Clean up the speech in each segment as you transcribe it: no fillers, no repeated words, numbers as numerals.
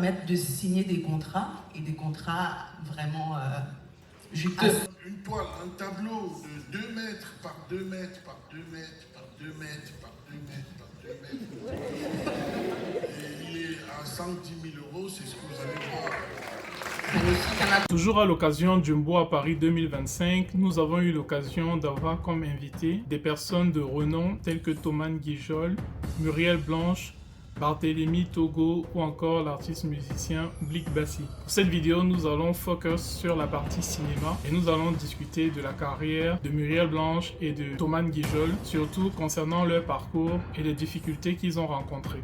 permettre de signer des contrats, et des contrats vraiment juteux. Une toile, un tableau de 2 mètres par 2 mètres par 2 mètres par 2 mètres par 2 mètres par 2 mètres. Et il est à 110 000 €, c'est ce que vous allez voir. Toujours à l'occasion du Jumbo à Paris 2025, nous avons eu l'occasion d'avoir comme invité des personnes de renom telles que Thoman Guijol, Muriel Blanche, Barthélemy Togo ou encore l'artiste musicien Blick Bassi. Pour cette vidéo, nous allons focus sur la partie cinéma et nous allons discuter de la carrière de Muriel Blanche et de Thoman Guijol, surtout concernant leur parcours et les difficultés qu'ils ont rencontrées.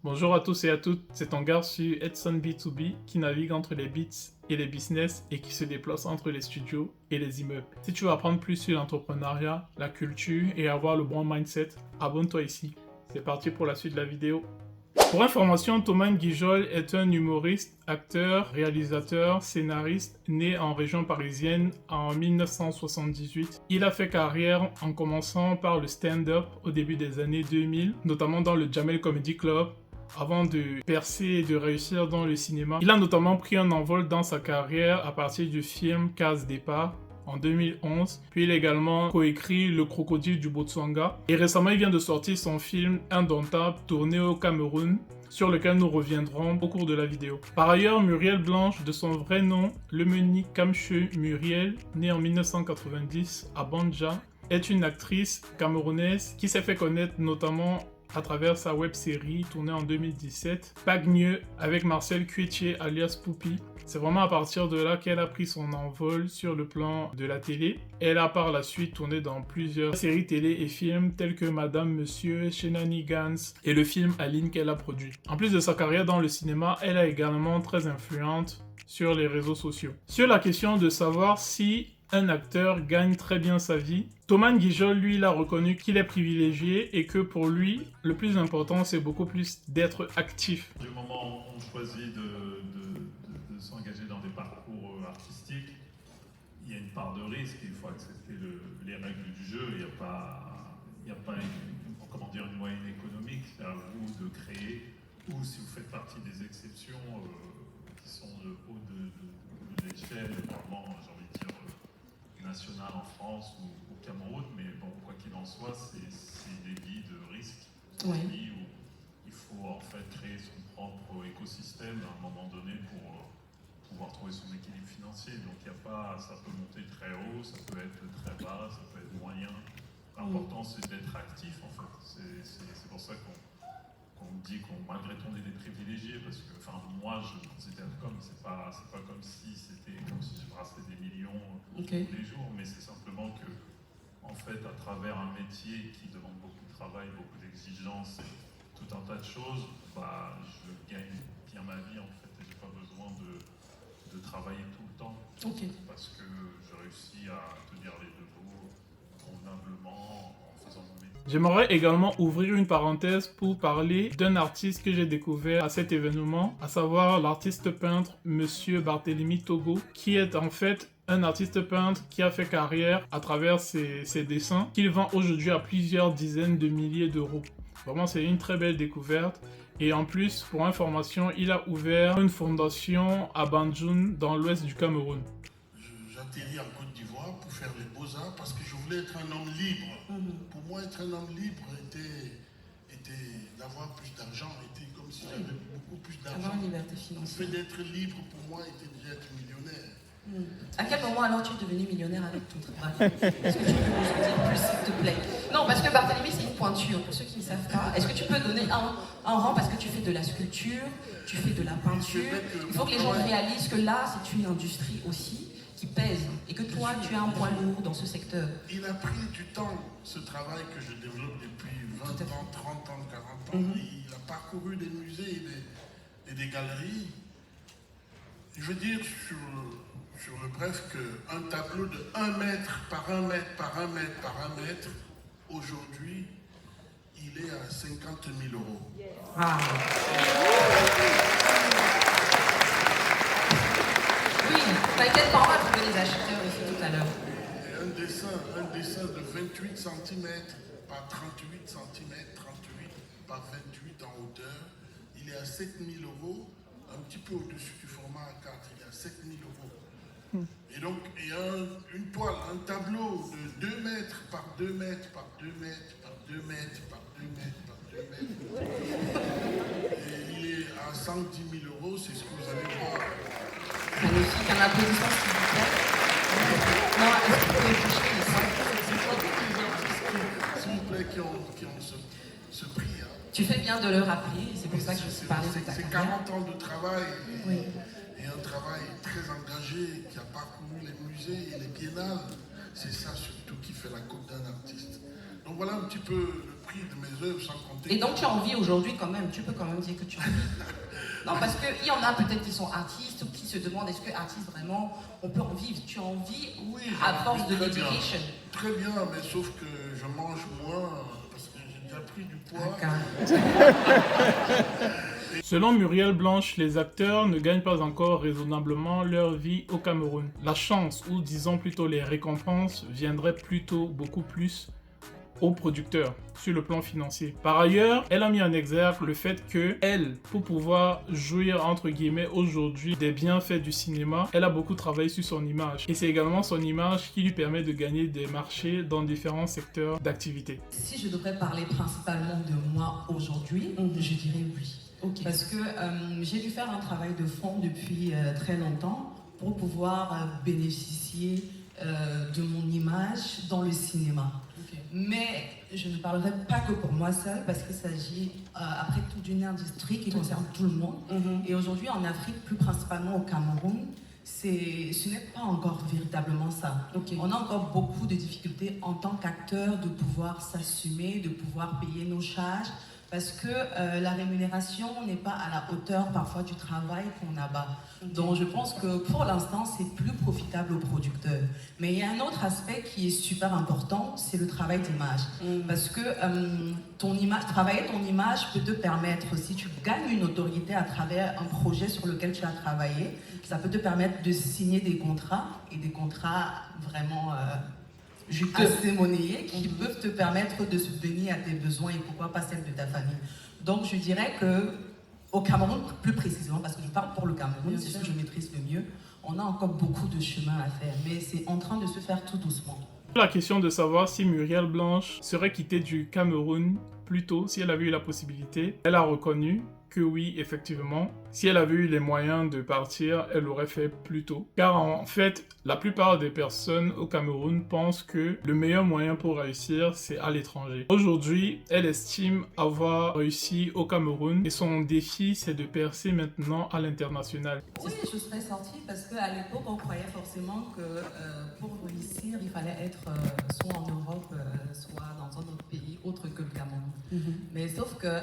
Bonjour à tous et à toutes, c'est ton gars sur Edson B2B qui navigue entre les beats et les business et qui se déplace entre les studios et les immeubles. Si tu veux apprendre plus sur l'entrepreneuriat, la culture et avoir le bon mindset, abonne-toi ici. C'est parti pour la suite de la vidéo. Pour information, Thoman Guijol est un humoriste, acteur, réalisateur, scénariste, né en région parisienne en 1978. Il a fait carrière en commençant par le stand-up au début des années 2000, notamment dans le Jamel Comedy Club, avant de percer et de réussir dans le cinéma. Il a notamment pris un envol dans sa carrière à partir du film Case Départ en 2011, puis il a également coécrit Le Crocodile du Botswana et récemment il vient de sortir son film Indomptable tourné au Cameroun, sur lequel nous reviendrons au cours de la vidéo. Par ailleurs, Muriel Blanche, de son vrai nom, Lemeni Kamche Muriel, née en 1990 à Banja, est une actrice camerounaise qui s'est fait connaître notamment à travers sa web-série tournée en 2017, Pagneux, avec Marcel Cuetier alias Poupi. C'est vraiment à partir de là qu'elle a pris son envol sur le plan de la télé. Elle a par la suite tourné dans plusieurs séries télé et films tels que Madame Monsieur, Shenanigans et le film Aline qu'elle a produit. En plus de sa carrière dans le cinéma, elle est également très influente sur les réseaux sociaux. Sur la question de savoir si un acteur gagne très bien sa vie, Thoman Guijol, lui, il a reconnu qu'il est privilégié et que pour lui, le plus important, c'est beaucoup plus d'être actif. Du moment où on choisit de s'engager dans des parcours artistiques, il y a une part de risque, il faut accepter les règles du jeu, il n'y a pas une moyenne économique, c'est à vous de créer, ou si vous faites partie des exceptions qui sont de haut de l'échelle, vraiment, j'ai envie de dire, national en France ou au Cameroun, mais bon, quoi qu'il en soit, c'est des vies de risque, où il faut en fait créer son propre écosystème à un moment donné pour pouvoir trouver son équilibre financier. Donc il y a pas, ça peut monter très haut, ça peut être très bas, ça peut être moyen. L'important c'est d'être actif en fait. C'est pour ça qu'on dit qu'on malgré tout on est des privilégiés, parce que enfin moi je me considère comme c'est pas comme si c'était comme si je brassais des millions tous les jours, mais c'est simplement que en fait à travers un métier qui demande beaucoup de travail, beaucoup d'exigences, tout un tas de choses, bah je gagne bien ma vie en fait et j'ai pas besoin de travailler tout le temps, parce que je réussis à tenir les deux bouts convenablement en faisant mon métier. J'aimerais également ouvrir une parenthèse pour parler d'un artiste que j'ai découvert à cet événement, à savoir l'artiste peintre Monsieur Barthélemy Togo, qui est en fait un artiste peintre qui a fait carrière à travers ses dessins, qu'il vend aujourd'hui à plusieurs dizaines de milliers d'euros. Vraiment, c'est une très belle découverte. Et en plus, pour information, il a ouvert une fondation à Banjul, dans l'ouest du Cameroun. J'atterris en Côte d'Ivoire pour faire les beaux-arts parce que je voulais être un homme libre. Pour moi, être un homme libre était d'avoir plus d'argent, était comme si j'avais beaucoup plus d'argent. Avoir une liberté financière. Le fait d'être libre, pour moi, était déjà être millionnaire. À quel moment alors tu es devenu millionnaire avec ton travail? Est-ce que tu peux nous en dire plus, s'il te plaît? Non, parce que Barthélemy, c'est une pointure, pour ceux qui ne savent pas. Est-ce que tu peux donner un rang, parce que tu fais de la sculpture, tu fais de la peinture. Il faut que les gens réalisent que là, c'est une industrie aussi qui pèse, et que toi, tu as un poids lourd dans ce secteur. Il a pris du temps, ce travail que je développe depuis 20 ans, 30 ans, 40 ans. Il a parcouru des musées et des galeries. Je veux dire, sur le bref, qu'un tableau de 1 mètre par 1 mètre par 1 mètre par 1 mètre, aujourd'hui, il est à 50 000 €. Ah. Oui, t'inquiète pas, on va trouver les acheteurs aussi tout à l'heure. Un dessin de 28 cm par 38 cm, 38 par 28 en hauteur, il est à 7 000 €. un petit peu au-dessus du format A4, il y a 7000 €. Et donc, il y a une toile, un tableau de 2 mètres par 2 mètres par 2 mètres par 2 mètres par 2 mètres par 2 mètres. Et il est à 110 000 €, c'est ce que vous allez voir. Magnifique, un applaudissement s'il vous plaît. Non, est-ce que vous pouvez toucher les 5? C'est pas tous les artistes, s'il vous plaît, qui ont ce prix. Hein. Tu fais bien de le rappeler, c'est pour ça que je suis parlé de ta C'est carrière. 40 ans de travail Oui. et un travail très engagé qui a parcouru les musées et les biennales. C'est ça surtout qui fait la cote d'un artiste. Donc voilà un petit peu le prix de mes œuvres sans compter. Et donc tu as envie aujourd'hui quand même, tu peux quand même dire que tu as envie. Non, parce qu'il y en a peut-être qui sont artistes ou qui se demandent est-ce que artiste vraiment, on peut en vivre. Tu as envie, Oui, à force de très bien. l'éducation. Très bien, mais sauf que je mange moins parce que j'ai déjà pris du poids. Selon Muriel Blanche, les acteurs ne gagnent pas encore raisonnablement leur vie au Cameroun. La chance, ou disons plutôt les récompenses, viendraient plutôt beaucoup plus aux producteurs sur le plan financier. Par ailleurs, elle a mis en exergue le fait que elle, pour pouvoir jouir entre guillemets aujourd'hui des bienfaits du cinéma, elle a beaucoup travaillé sur son image. Et c'est également son image qui lui permet de gagner des marchés dans différents secteurs d'activité. Si je devrais parler principalement de moi aujourd'hui, je dirais oui. Ok. Parce que j'ai dû faire un travail de fond depuis très longtemps pour pouvoir bénéficier de mon image dans le cinéma. Ok. Mais je ne parlerai pas que pour moi seule parce qu'il s'agit après tout d'une industrie qui concerne tout le monde. Et aujourd'hui en Afrique, plus principalement au Cameroun, ce n'est pas encore véritablement ça. Ok. On a encore beaucoup de difficultés en tant qu'acteur de pouvoir s'assumer, de pouvoir payer nos charges, parce que la rémunération n'est pas à la hauteur parfois du travail qu'on abat. Donc je pense que pour l'instant, c'est plus profitable aux producteurs. Mais il y a un autre aspect qui est super important, c'est le travail d'image. Parce que travailler ton image peut te permettre, si tu gagnes une autorité à travers un projet sur lequel tu as travaillé, ça peut te permettre de signer des contrats, et des contrats vraiment assez monnayés, qui peuvent te permettre de subvenir à tes besoins et pourquoi pas celles de ta famille. Donc je dirais que au Cameroun, plus précisément, parce que je parle pour le Cameroun, c'est ce que je maîtrise le mieux, on a encore beaucoup de chemin à faire, mais c'est en train de se faire tout doucement. La question de savoir si Muriel Blanche serait quittée du Cameroun plus tôt, si elle avait eu la possibilité, elle a reconnu que oui, effectivement, si elle avait eu les moyens de partir, elle l'aurait fait plus tôt. Car en fait, la plupart des personnes au Cameroun pensent que le meilleur moyen pour réussir, c'est à l'étranger. Aujourd'hui, elle estime avoir réussi au Cameroun et son défi, c'est de percer maintenant à l'international. Oui, je serais sortie parce qu'à l'époque, on croyait forcément que pour réussir, il fallait être soit en Europe, soit dans un autre pays autre que le Cameroun. Mais sauf que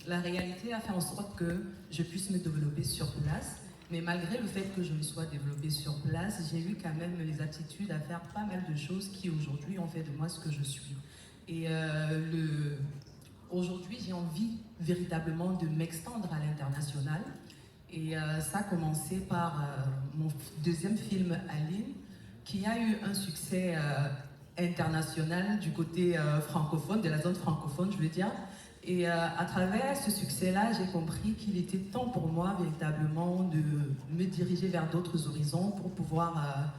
la réalité a fait en sorte que je puisse me développer sur place. Mais malgré le fait que je me sois développée sur place, j'ai eu quand même les aptitudes à faire pas mal de choses qui aujourd'hui ont fait de moi ce que je suis. Et aujourd'hui, j'ai envie véritablement de m'extendre à l'international. Et ça a commencé par mon deuxième film, Aline, qui a eu un succès international du côté francophone, de la zone francophone, je veux dire. Et à travers ce succès-là, j'ai compris qu'il était temps pour moi véritablement de me diriger vers d'autres horizons pour pouvoir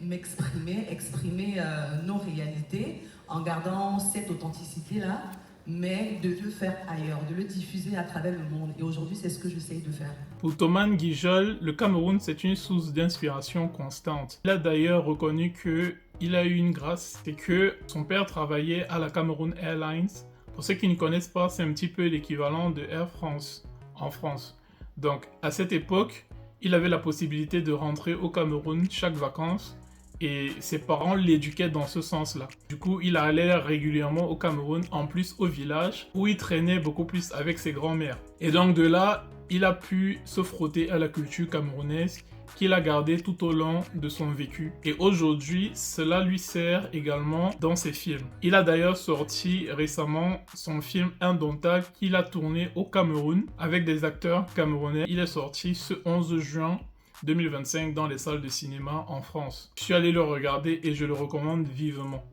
exprimer nos réalités en gardant cette authenticité-là, mais de le faire ailleurs, de le diffuser à travers le monde. Et aujourd'hui, c'est ce que j'essaye de faire. Pour Thoman Guijol, le Cameroun, c'est une source d'inspiration constante. Il a d'ailleurs reconnu qu'il a eu une grâce, c'est que son père travaillait à la Cameroun Airlines. Pour ceux qui ne connaissent pas, c'est un petit peu l'équivalent de Air France en France. Donc, à cette époque, il avait la possibilité de rentrer au Cameroun chaque vacances et ses parents l'éduquaient dans ce sens-là. Du coup, il allait régulièrement au Cameroun, en plus au village, où il traînait beaucoup plus avec ses grands-mères. Et donc de là, il a pu se frotter à la culture camerounaise qu'il a gardée tout au long de son vécu. Et aujourd'hui, cela lui sert également dans ses films. Il a d'ailleurs sorti récemment son film Indomptable qu'il a tourné au Cameroun avec des acteurs camerounais. Il est sorti ce 11 juin 2025 dans les salles de cinéma en France. Je suis allé le regarder et je le recommande vivement.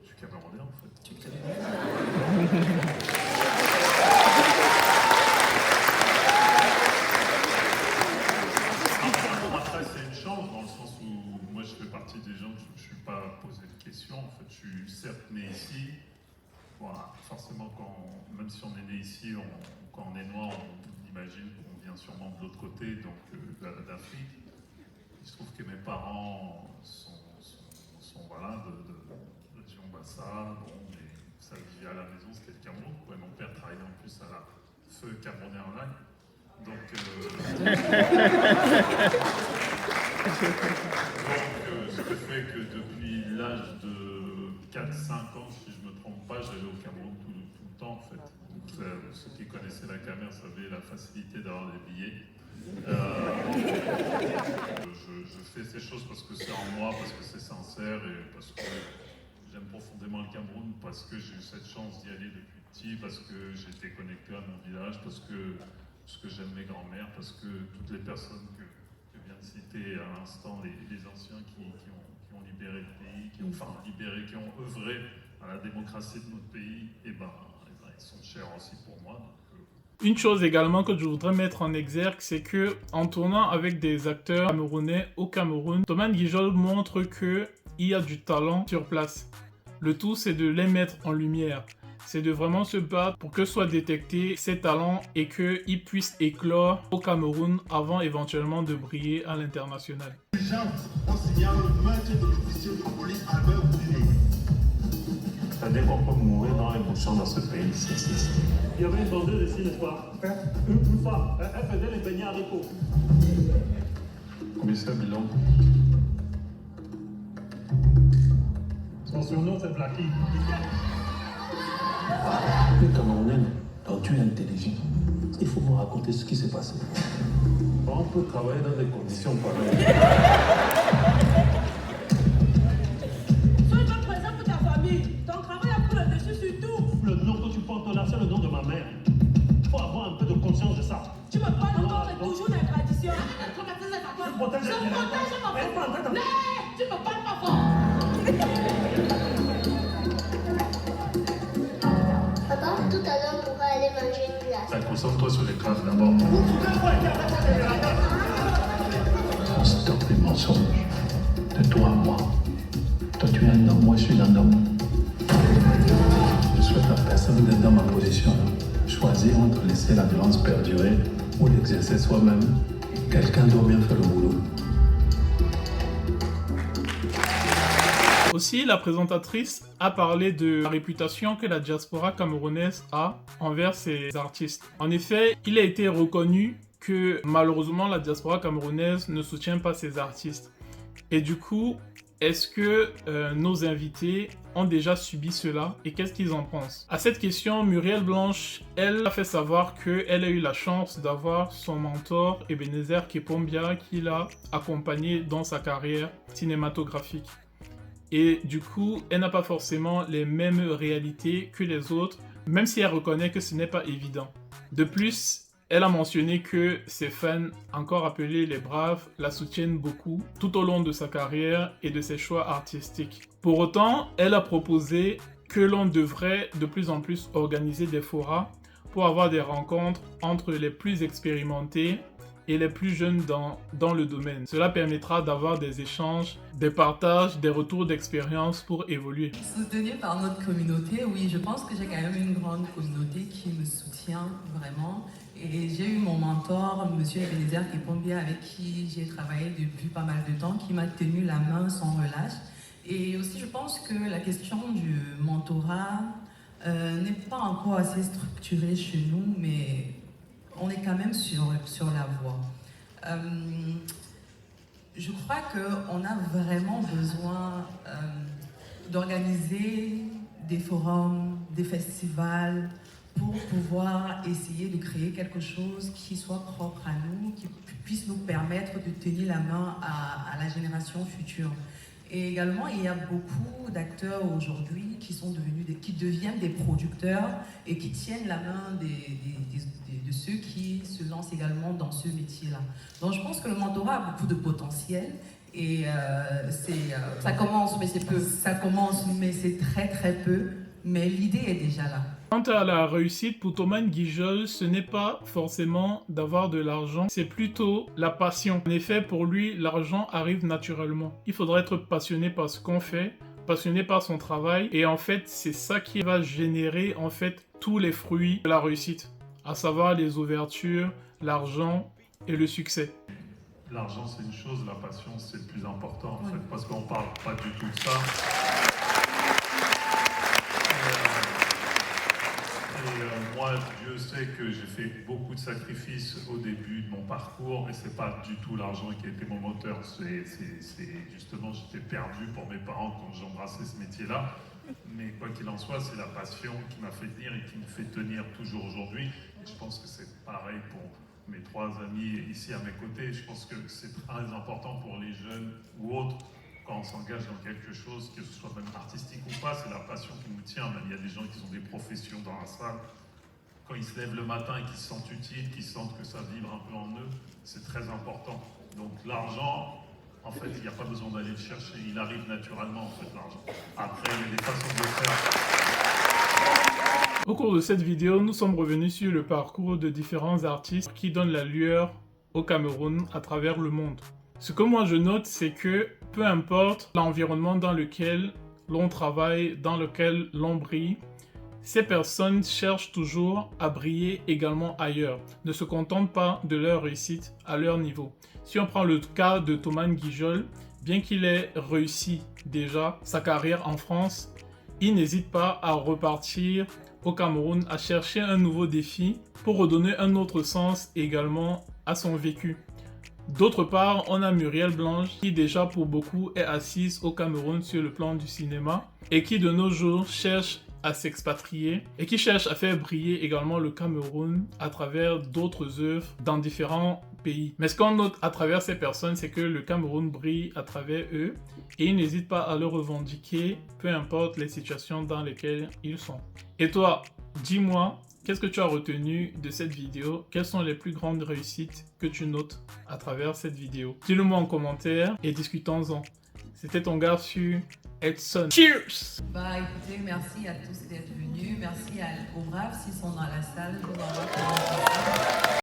Je suis camerounais en fait. Tu te conditions. En fait, je suis certes né ici. Voilà, forcément, même si on est né ici, quand on est noir, on imagine qu'on vient sûrement de l'autre côté, donc d'Afrique. Il se trouve que mes parents sont voilà, de région Bassa, bon, mais ça vivait à la maison, c'était le Cameroun. Ouais, mon père travaillait en plus à la Feu Camerounais en ligne. Donc, ce qui fait que depuis l'âge de 4-5 ans, si je ne me trompe pas, j'allais au Cameroun tout le temps en fait. Donc, ceux qui connaissaient la caméra savaient la facilité d'avoir des billets. Je fais ces choses parce que c'est en moi, parce que c'est sincère et parce que j'aime profondément le Cameroun, parce que j'ai eu cette chance d'y aller depuis petit, parce que j'étais connecté à mon village, parce que j'aime mes grands-mères, parce que toutes les personnes que je viens de citer à l'instant, les anciens qui ont libéré le pays, qui ont œuvré à la démocratie de notre pays, et ben, ils sont chers aussi pour moi. Une chose également que je voudrais mettre en exergue, c'est que en tournant avec des acteurs camerounais au Cameroun, Thomas Guijol montre qu'il y a du talent sur place. Le tout, c'est de les mettre en lumière. C'est de vraiment se battre pour que soient détectés ces talents et qu'ils puissent éclore au Cameroun avant éventuellement de briller à l'international. C'est-à-dire qu'on peut mourir dans l'émotion dans ce pays. Il y avait une vendeuse ici, n'est-ce pas? Une femme. Elle faisait les beignets haricots. Commissaire Bilon. Son surnom, c'est Blacky. Tu es Camerounaine, donc tu es intelligent. Il faut me raconter ce qui s'est passé. On peut travailler dans des conditions pareilles. Sois présent pour ta famille. Ton travail a pris le dessus sur tout. Le nom que tu portes là, c'est le nom de ma mère. Il faut avoir un peu de conscience de ça. Tu me parles encore de toujours des traditions. Je protège Je les protège ma Mais pas en femme. Tu me parles pas fort. Papa, tout à l'heure, on va aller manger une glace. Concentre-toi sur les classes d'abord. Stop les mensonges. De toi à moi. Toi tu es un homme, moi je suis un homme. Je souhaite à personne d'être dans ma position. Choisir entre laisser la violence perdurer ou l'exercer soi-même. Quelqu'un doit bien faire le boulot. Aussi, la présentatrice a parlé de la réputation que la diaspora camerounaise a envers ses artistes. En effet, il a été reconnu que malheureusement la diaspora camerounaise ne soutient pas ses artistes. Et du coup, est-ce que nos invités ont déjà subi cela et qu'est-ce qu'ils en pensent? À cette question, Muriel Blanche, elle a fait savoir qu'elle a eu la chance d'avoir son mentor Ebenezer Kepombia qui l'a accompagné dans sa carrière cinématographique. Et du coup, elle n'a pas forcément les mêmes réalités que les autres, même si elle reconnaît que ce n'est pas évident. De plus, elle a mentionné que ses fans, encore appelés les Braves, la soutiennent beaucoup tout au long de sa carrière et de ses choix artistiques. Pour autant, elle a proposé que l'on devrait de plus en plus organiser des forats pour avoir des rencontres entre les plus expérimentés et les plus jeunes dans le domaine. Cela permettra d'avoir des échanges, des partages, des retours d'expérience pour évoluer. Soutenu par notre communauté, oui, je pense que j'ai quand même une grande communauté qui me soutient vraiment. Et j'ai eu mon mentor, M. Ebenezer Kepombia, avec qui j'ai travaillé depuis pas mal de temps, qui m'a tenu la main sans relâche. Et aussi, je pense que la question du mentorat n'est pas encore assez structurée chez nous, mais on est quand même sur la voie. Je crois qu'on a vraiment besoin d'organiser des forums, des festivals, pour pouvoir essayer de créer quelque chose qui soit propre à nous, qui puisse nous permettre de tenir la main à la génération future. Et également, il y a beaucoup d'acteurs aujourd'hui qui deviennent des producteurs et qui tiennent la main de ceux qui se lancent également dans ce métier-là. Donc je pense que le mentorat a beaucoup de potentiel et ça commence, mais c'est peu. Ça commence, mais c'est très très peu, mais l'idée est déjà là. Quant à la réussite pour Thomas Guijol, ce n'est pas forcément d'avoir de l'argent, c'est plutôt la passion. En effet, pour lui, l'argent arrive naturellement. Il faudra être passionné par ce qu'on fait passionné par son travail et en fait c'est ça qui va générer en fait tous les fruits de la réussite, à savoir les ouvertures, l'argent et le succès. L'argent c'est une chose, la passion c'est le plus important en fait, parce qu'on parle pas du tout de ça. Moi, Dieu sait que j'ai fait beaucoup de sacrifices au début de mon parcours et c'est pas du tout l'argent qui a été mon moteur. C'est justement, j'étais perdu pour mes parents quand j'embrassais ce métier-là. Mais quoi qu'il en soit, c'est la passion qui m'a fait tenir et qui me fait tenir toujours aujourd'hui. Je pense que c'est pareil pour mes 3 amis ici à mes côtés. Je pense que c'est très important pour les jeunes ou autres. Quand on s'engage dans quelque chose, que ce soit même artistique ou pas, c'est la passion qui nous tient. Même il y a des gens qui ont des professions dans la salle. Quand ils se lèvent le matin et qu'ils se sentent utiles, qu'ils sentent que ça vibre un peu en eux, c'est très important. Donc l'argent, en fait, il n'y a pas besoin d'aller le chercher. Il arrive naturellement, en fait, l'argent. Après, il y a des façons de le faire. Au cours de cette vidéo, nous sommes revenus sur le parcours de différents artistes qui donnent la lueur au Cameroun à travers le monde. Ce que moi je note, c'est que peu importe l'environnement dans lequel l'on travaille, dans lequel l'on brille, ces personnes cherchent toujours à briller également ailleurs, ne se contentent pas de leur réussite à leur niveau. Si on prend le cas de Thoman Guijol, bien qu'il ait réussi déjà sa carrière en France, il n'hésite pas à repartir au Cameroun, à chercher un nouveau défi pour redonner un autre sens également à son vécu. D'autre part, on a Muriel Blanche qui déjà pour beaucoup est assise au Cameroun sur le plan du cinéma et qui de nos jours cherche à s'expatrier et qui cherche à faire briller également le Cameroun à travers d'autres œuvres dans différents pays. Mais ce qu'on note à travers ces personnes, c'est que le Cameroun brille à travers eux et ils n'hésitent pas à le revendiquer, peu importe les situations dans lesquelles ils sont. Et toi, dis-moi, qu'est-ce que tu as retenu de cette vidéo? Quelles sont les plus grandes réussites que tu notes à travers cette vidéo? Dis-le-moi en commentaire et discutons-en. C'était ton gars sur Edson. Cheers! Bah écoutez, merci à tous d'être venus. Merci aux braves s'ils sont dans la salle.